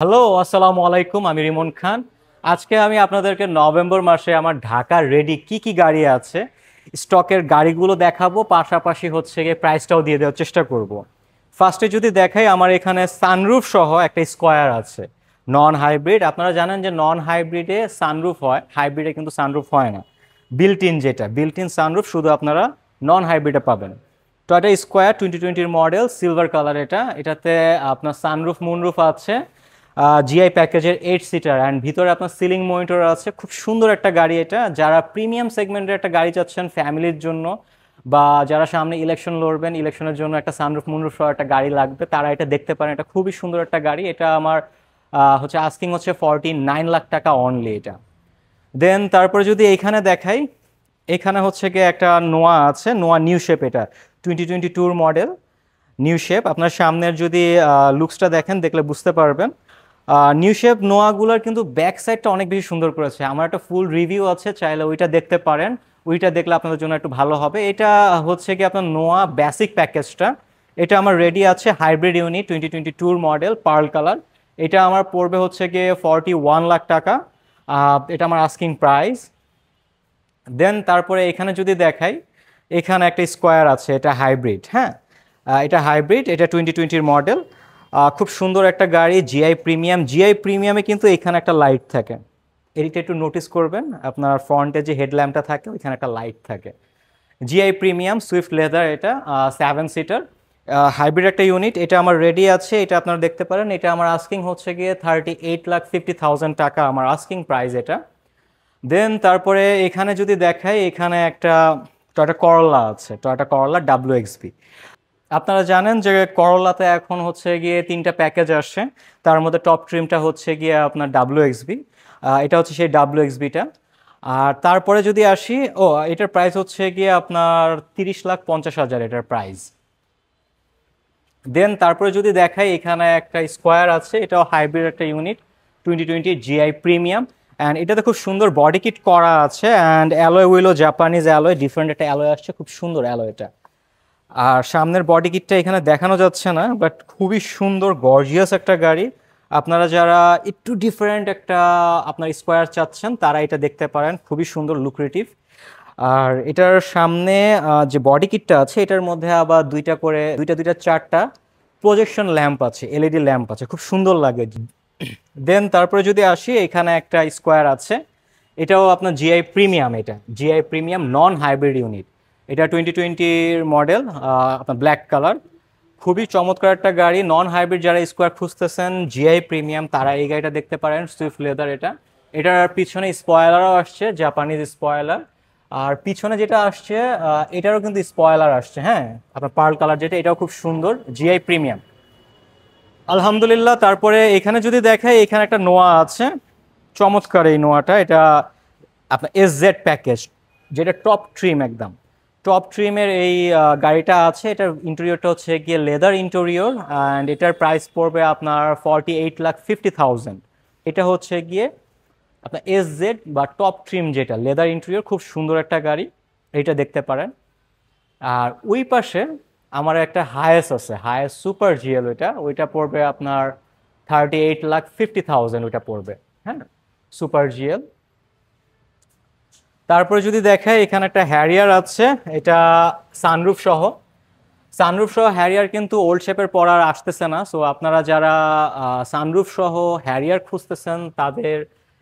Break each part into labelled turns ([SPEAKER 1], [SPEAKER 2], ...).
[SPEAKER 1] Hello, আসসালামু আলাইকুম। আমি রিমন খান। আজকে আমি আপনাদেরকে নভেম্বর মাসে আমার ঢাকা রেডি কি কি গাড়ি আছে স্টকের গাড়িগুলো দেখাবো, পাশাপাশি হচ্ছে গিয়ে প্রাইসটাও দিয়ে দেওয়ার চেষ্টা করব। ফার্স্টে যদি দেখাই, আমার এখানে সানরুফ সহ একটা স্কোয়ার আছে, নন হাইব্রিড। আপনারা জানেন যে নন হাইব্রিডে সানরুফ হয়, হাইব্রিডে কিন্তু সানরুফ হয় না। বিল্ট ইন যেটা বিল্ট ইন সানরুফ শুধু আপনারা নন হাইব্রিডে পাবেন। Toyota square 2020 model, silver colour. এটাতে আপনার সানরুফ মুনরুফ আছে, জিআই প্যাকেজের 8 সিটার, অ্যান্ড ভিতরে আপনার সিলিং মনিটর আছে। খুব সুন্দর একটা গাড়ি এটা। যারা প্রিমিয়াম সেগমেন্টের একটা গাড়ি চাচ্ছেন ফ্যামিলির জন্য, বা যারা সামনে ইলেকশন লড়বেন, ইলেকশনের জন্য একটা সানরুফ মুনরুফ সহ একটা গাড়ি লাগবে, তারা এটা দেখতে পারেন। এটা খুবই সুন্দর একটা গাড়ি। এটা আমার হচ্ছে আস্কিং হচ্ছে 49 লাখ টাকা অনলি এটা। দেন তারপরে যদি এইখানে দেখাই, এখানে হচ্ছে গিয়ে একটা নোয়া আছে, নোয়া নিউ শেপ। এটা 2022 মডেল, নিউ শেপ। আপনার সামনের যদি লুকসটা দেখেন, দেখলে বুঝতে পারবেন। নিউ শেপ নোয়াগুলোর কিন্তু ব্যাক সাইডটা অনেক বেশি সুন্দর করেছে। আমার একটা ফুল রিভিউ আছে, চাইলে ওইটা দেখতে পারেন। ওইটা দেখলে আপনাদের জন্য একটু ভালো হবে। এটা হচ্ছে কি আপনার নোয়া বেসিক প্যাকেজটা। এটা আমার রেডি আছে, hybrid unit 2022 model, pearl colour. এটা আমার পড়বে হচ্ছে গিয়ে 41 লাখ টাকা। এটা আমার আস্কিং প্রাইস। দেন তারপরে এখানে যদি দেখাই, এখানে একটা স্কোয়ার আছে, এটা হাইব্রিড। হ্যাঁ, এটা হাইব্রিড, এটা 2020 মডেল। খুব সুন্দর একটা গাড়ি, জিআই প্রিমিয়াম। জিআই প্রিমিয়ামে কিন্তু এখানে একটা লাইট থাকে, এদিকটা একটু নোটিস করবেন। আপনার ফ্রন্টে যে হেডল্যাম্পটা থাকে, ওইখানে একটা লাইট থাকে। জিআই প্রিমিয়াম সুইফট লেদার, এটা 7 সিটার হাইব্রিড একটা ইউনিট। এটা আমার রেডি আছে, এটা আপনারা দেখতে পারেন। এটা আমার আস্কিং হচ্ছে গিয়ে 38,50,000 টাকা আমার আস্কিং প্রাইস এটা। দেন তারপরে এখানে যদি দেখাই, এখানে একটা টয়োটা করলা আছে, টয়োটা করলা WXB। আপনারা জানেন যে করলাতে এখন হচ্ছে গিয়ে 3টা প্যাকেজ আসছে, তার মধ্যে টপ ট্রিমটা হচ্ছে গিয়ে আপনার WXB। এটা হচ্ছে সেই WXBটা। আর তারপরে যদি আসি, এটার প্রাইস হচ্ছে গিয়ে আপনার 30,50,000 এটার প্রাইস। দেন তারপরে যদি দেখাই, এখানে একটা স্কোয়ার আছে, এটাও হাইব্রিড একটা ইউনিট, 2020 জিআই প্রিমিয়াম। অ্যান্ড এটাতে খুব সুন্দর বডি কিট করা আছে, and alloy উইলো Japanese alloy, different একটা অ্যালয় আসছে, খুব সুন্দর অ্যালয় এটা। আর সামনের বডি কিটটা এখানে দেখানো যাচ্ছে না, বাট খুবই সুন্দর গর্জিয়াস একটা গাড়ি। আপনারা যারা একটু ডিফারেন্ট একটা আপনার স্কোয়ার চাচ্ছেন, তারা এটা দেখতে পারেন, খুবই সুন্দর লুক্রেটিভ। আর এটার সামনে যে বডি কিটটা আছে, এটার মধ্যে আবার দুইটা করে দুইটা চারটা প্রজেকশন ল্যাম্প আছে, এলইডি ল্যাম্প আছে, খুব সুন্দর লাগে। দেন তারপরে যদি আসি, এখানে একটা স্কোয়ার আছে, এটাও আপনার জিআই প্রিমিয়াম। এটা GI premium non hybrid unit, এটা 2020 মডেল, আপনার ব্ল্যাক কালার। খুবই চমৎকার একটা গাড়ি। নন হাইব্রিড যারা স্কোয়ার খুঁজতেছেন, জিআই প্রিমিয়াম, তারা এই গাড়িটা দেখতে পারেন, সুইফট লেদার এটা। এটার পিছনে স্পয়লারও আসছে, জাপানিজ স্পয়লার। আর পিছনে যেটা আসছে, এটারও কিন্তু স্পয়লার আসছে। হ্যাঁ, আপনার পার্ল কালার যেটা, এটাও খুব সুন্দর, জিআই প্রিমিয়াম। আলহামদুলিল্লাহ। তারপরে এখানে যদি দেখাই, এখানে একটা নোয়া আছে, চমৎকার এই নোয়াটা। এটা আপনার SZ প্যাকেজ, যেটা টপ ট্রিম, একদম টপ ট্রিমের এই গাড়িটা আছে। এটার ইন্টেরিয়রটা হচ্ছে গিয়ে লেদার ইন্টেরিয়র, অ্যান্ড এটার প্রাইস পড়বে আপনার 48,50,000। এটা হচ্ছে গিয়ে আপনার SZ বা টপ ট্রিম, যেটা লেদার ইন্টেরিয়র, খুব সুন্দর একটা গাড়ি, এটা দেখতে পারেন। আর ওই পাশে আমার একটা হায়েস আছে, হায়েস সুপার জিএল, ওইটা পড়বে আপনার 38,50,000 ওইটা পড়বে। হ্যাঁ, সুপার জিএল। তারপরে যদি দেখায়, এখানে একটা হ্যারিয়ার আছে, এটা সানরুফ সহ। সানরুফ সহ হ্যারিয়ার কিন্তু ওল্ড শেপের পর আর আসতেছে না। সো আপনারা যারা সানরুফ সহ হ্যারিয়ার খুঁজতেছেন, তাদের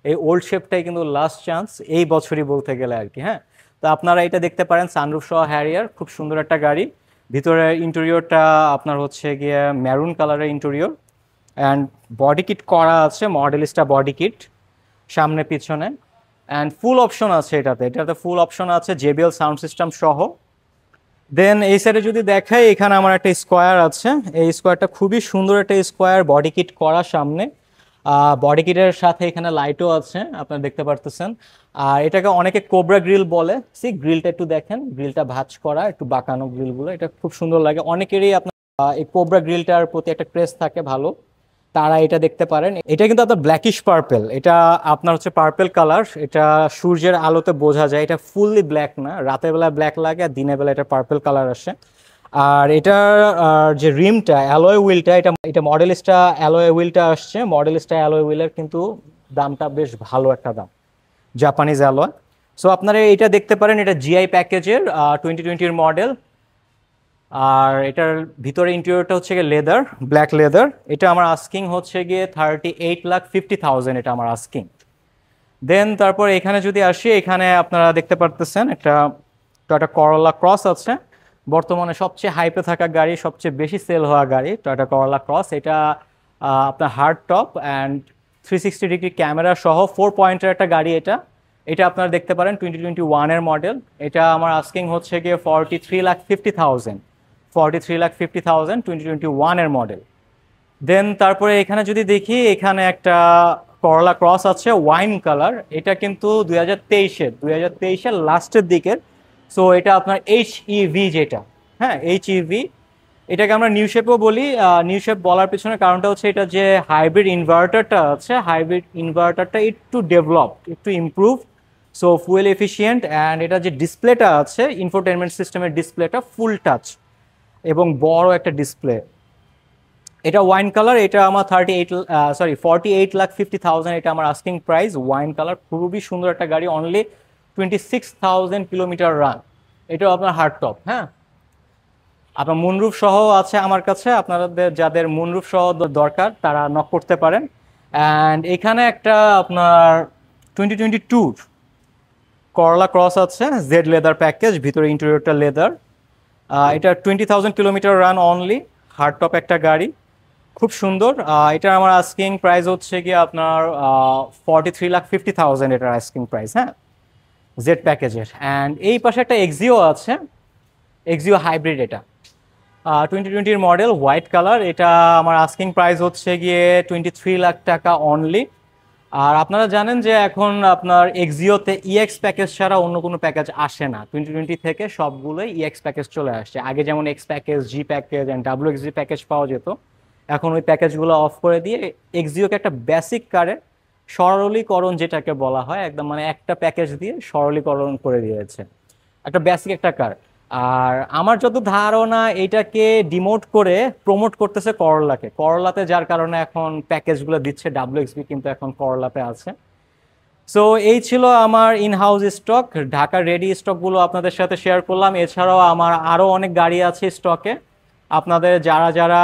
[SPEAKER 1] এই ওল্ড শেপটাই কিন্তু লাস্ট চান্স এই বছরই বলতে গেলে আর কি। হ্যাঁ, তো আপনারা এটা দেখতে পারেন, সানরুফ সহ হ্যারিয়ার, খুব সুন্দর একটা গাড়ি। ভিতরে ইন্টেরিয়রটা আপনার হচ্ছে গিয়ে ম্যারুন কালারের ইন্টেরিয়র, অ্যান্ড বডি কিট করা আছে, মডেলিস্টা বডি কিট সামনে পিছনে। অ্যান্ড ফুল অপশন আছে এটাতে ফুল অপশন আছে, JBL সাউন্ড সিস্টেম সহ। দেন এই সাইডে যদি দেখাই, এখানে আমার একটা স্কোয়ার আছে। এই স্কোয়ারটা খুবই সুন্দর একটা স্কোয়ার, বডি কিট করা সামনে। বডি কিটের সাথে এখানে লাইটও আছে, আপনারা দেখতে পারতেছেন। আর এটাকে অনেকে কোবরা গ্রিল বলে। গ্রিলটা একটু দেখেন, গ্রিলটা ভাঁজ করা, একটু বাঁকানো গ্রিলগুলো, এটা খুব সুন্দর লাগে অনেকেরই। আপনার এই কোবরা গ্রিলটার প্রতি একটা ক্রেজ থাকে ভালো, তারা এটা দেখতে পারেন। এটা কিন্তু আপনার ব্ল্যাকিশ পার্পেল, এটা আপনার হচ্ছে পার্পেল কালার। এটা সূর্যের আলোতে বোঝা যায়, এটা ফুললি ব্ল্যাক না, রাতের বেলা ব্ল্যাক লাগে আর দিনের বেলা এটা পার্পেল কালার আসে। আর এটার যে রিমটা অ্যালয় হুইলটা, এটা এটা মডেলিস্টা অ্যালয় হুইলটা আসছে। মডেলিস্টা অ্যালয় হুইলের কিন্তু দামটা বেশ ভালো একটা দাম, জাপানিজ অ্যালয়। সো আপনারা এটা দেখতে পারেন, এটা জিআই প্যাকেজের 2020-র মডেল। আর এটার ভিতরে ইন্টেরিয়রটা হচ্ছে গিয়ে লেদার, ব্ল্যাক লেদার। এটা আমার আস্কিং হচ্ছে গিয়ে 38,50,000, এটা আমার আস্কিং। দেন তারপর এখানে যদি আসি, এখানে আপনারা দেখতে পারতেছেন একটা টয়োটা করোলা ক্রস আছে, বর্তমানে সবচেয়ে হাইপে থাকা গাড়ি, সবচেয়ে বেশি সেল হওয়া গাড়ি টয়োটা করোলা ক্রস। এটা আপনার hard top and 360 degree camera সহ 4 পয়েন্টের একটা গাড়ি। এটা এটা আপনারা দেখতে পারেন 2021-এর মডেল। এটা আমার আস্কিং হচ্ছে গিয়ে 43,50,000, 43,50,000, 2021-এর মডেল। দেন তারপরে এখানে যদি দেখি, এখানে একটা করলা ক্রস আছে ওয়াইন কালার। এটা কিন্তু 2023-এর লাস্টের দিকের। সো এটা আপনার HEV যেটা, হ্যাঁ HEV, এটাকে আমরা নিউ শেপও বলি। নিউ শেপ বলার পিছনে কারণটা হচ্ছে এটা যে হাইব্রিড ইনভার্টারটা আছে, হাইব্রিড ইনভার্টারটা একটু ডেভেলপ, একটু improve. So fuel efficient, and এটা যে ডিসপ্লেটা আছে, ইনফোটেনমেন্ট সিস্টেমের ডিসপ্লেটা ফুল টাচ এবং বড় একটা ডিসপ্লে। এটা ওয়াইন কালার। এটা আমার 48,50,000, এটা আমার আস্কিং প্রাইস। ওয়াইন কালার, খুবই সুন্দর একটা গাড়ি, অনলি 26,000 কিলোমিটার রান। এটাও আপনার হার্ড টপ, হ্যাঁ। আপনার মুনরুফ সহ আছে আমার কাছে, আপনাদের যাদের মুনরুফ সহ দরকার তারা নক করতে পারেন। অ্যান্ড এখানে একটা আপনার 2022 করলা ক্রস আছে, জেড লেদার প্যাকেজ, ভিতরে ইন্টেরিয়রটা লেদার। এটা 20,000 kilometre run only, hard top একটা গাড়ি, খুব সুন্দর। এটা আমার আস্কিং প্রাইস হচ্ছে গিয়ে আপনার 43,50,000, এটার আস্কিং প্রাইস, হ্যাঁ, জেড প্যাকেজের। অ্যান্ড এই পাশে একটা এক্সিও আছে, এক্সিও হাইব্রিড। এটা 2020-র মডেল, হোয়াইট কালার। এটা আমার আস্কিং প্রাইস হচ্ছে গিয়ে 23 লাখ টাকা অনলি। আর আপনারা জানেন যে এখন আপনার এক্সিওতে ইএক্স প্যাকেজ ছাড়া অন্য কোনো প্যাকেজ আসে না। 2020 থেকে সবগুলোই ইএক্স প্যাকেজ চলে আসছে। আগে যেমন x package, G package and WXG package পাওয়া যেত, এখন ওই প্যাকেজগুলো অফ করে দিয়ে এক্সিওকে একটা বেসিক কারে সরলীকরণ যেটাকে বলা হয়, একদম মানে একটা প্যাকেজ দিয়ে সরলীকরণ করে দিয়েছে, একটা বেসিক একটা কার। আর আমার যত ধারণা, এটাকে ডিমোট করে প্রমোট করতেছে করলাকে, করলাতে, যার কারণে এখন প্যাকেজগুলো দিচ্ছে। WXB কিন্তু এখন করলাতে আছে। সো এই ছিল আমার in house stock, Dhaka ready স্টকগুলো আপনাদের সাথে শেয়ার করলাম। এছাড়াও আমার আরও অনেক গাড়ি আছে স্টকে। আপনাদের যারা যারা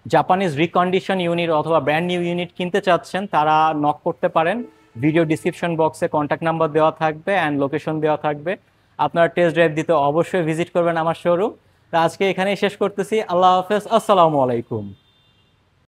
[SPEAKER 1] জাপানিজ রিকন্ডিশন ইউনিট অথবা ব্র্যান্ড নিউ ইউনিট কিনতে চাচ্ছেন, তারা নক করতে পারেন। ভিডিও ডিসক্রিপশন বক্সে কন্ট্যাক্ট নাম্বার দেওয়া থাকবে অ্যান্ড লোকেশন দেওয়া থাকবে। আপনারা টেস্ট ড্রাইভ দিতে অবশ্যই ভিজিট করবেন আমার শোরুম। আজকে এখানেই শেষ করতেছি। আল্লাহ হাফেজ, আসসালামু আলাইকুম।